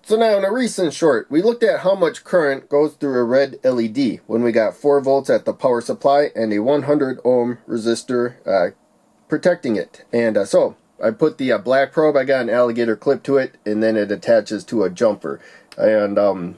So now in a recent short, we looked at how much current goes through a red LED when we got 4 volts at the power supply and a 100 ohm resistor protecting it. And so I put the black probe, I got an alligator clip to it, and then it attaches to a jumper. And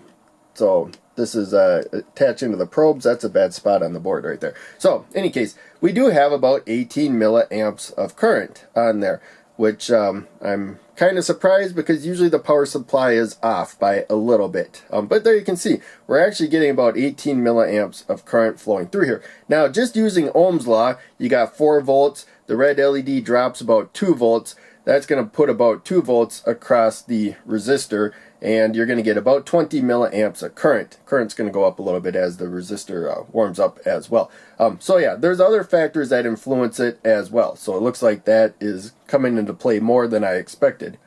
so this is attaching to the probes. That's a bad spot on the board right there. So in any case, we do have about 18 milliamps of current on there, which I'm kind of surprised because usually the power supply is off by a little bit. But there you can see, we're actually getting about 18 milliamps of current flowing through here. Now, just using Ohm's law, you got 4 volts, the red LED drops about 2 volts. That's going to put about 2 volts across the resistor, and you're going to get about 20 milliamps of current. Current's going to go up a little bit as the resistor warms up as well. So yeah, there's other factors that influence it as well. So it looks like that is coming into play more than I expected.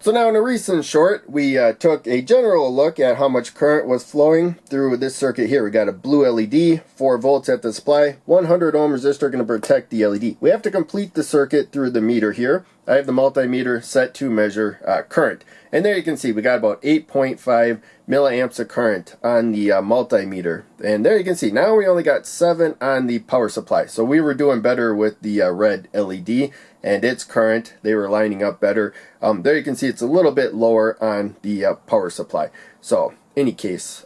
So now in a recent short, we took a general look at how much current was flowing through this circuit here. We got a blue LED, 4 volts at the supply, 100 ohm resistor going to protect the LED. We have to complete the circuit through the meter here. I have the multimeter set to measure current. And there you can see we got about 8.5 milliamps of current on the multimeter. And there you can see now we only got 7 on the power supply. So we were doing better with the red LED and its current. They were lining up better. There you can see it's a little bit lower on the power supply. So any case,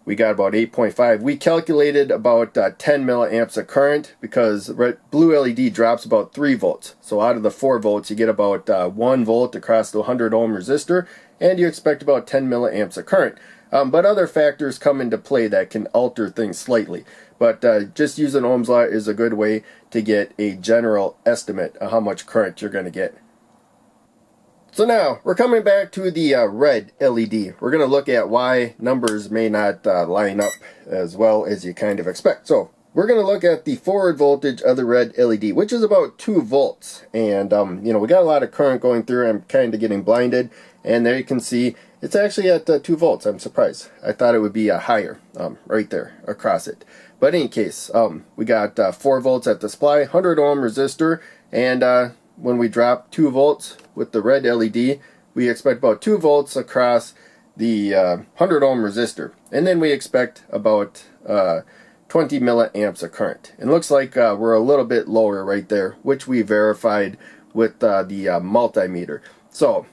we got about 8.5. We calculated about 10 milliamps of current because blue LED drops about 3 volts. So out of the 4 volts, you get about 1 volt across the 100 ohm resistor, and you expect about 10 milliamps of current. But other factors come into play that can alter things slightly. But just using Ohm's law is a good way to get a general estimate of how much current you're going to get. So now, we're coming back to the red LED. We're going to look at why numbers may not line up as well as you kind of expect. So, we're going to look at the forward voltage of the red LED, which is about 2 volts. And, you know, we got a lot of current going through. I'm kind of getting blinded. And there you can see, it's actually at 2 volts. I'm surprised. I thought it would be higher, right there, across it. But in any case, we got 4 volts at the supply, 100 ohm resistor, and when we drop 2 volts with the red LED, we expect about 2 volts across the 100 ohm resistor. And then we expect about 20 milliamps of current. It looks like we're a little bit lower right there, which we verified with the multimeter. So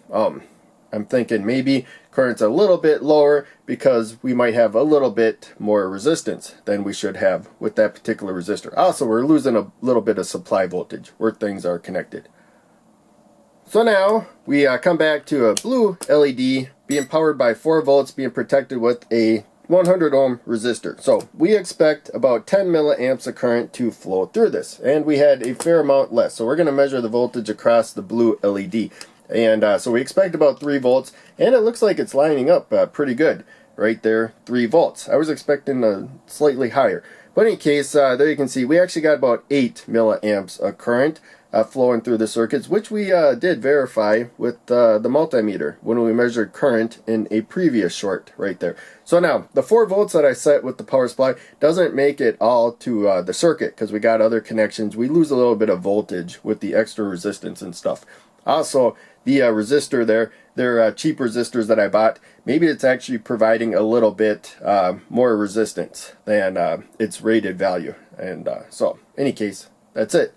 I'm thinking maybe current's a little bit lower because we might have a little bit more resistance than we should have with that particular resistor. Also, we're losing a little bit of supply voltage where things are connected. So now we come back to a blue LED being powered by 4 volts being protected with a 100 ohm resistor. So we expect about 10 milliamps of current to flow through this, and we had a fair amount less. So we're going to measure the voltage across the blue LED. And so we expect about 3 volts, and it looks like it's lining up pretty good right there, 3 volts. I was expecting slightly higher. But in any case, there you can see we actually got about 8 milliamps of current flowing through the circuits, which we did verify with the multimeter when we measured current in a previous short right there. So now, the 4 volts that I set with the power supply doesn't make it all to the circuit because we got other connections. We lose a little bit of voltage with the extra resistance and stuff. Also, the resistor there, they're cheap resistors that I bought. Maybe it's actually providing a little bit more resistance than its rated value. And so, any case, that's it.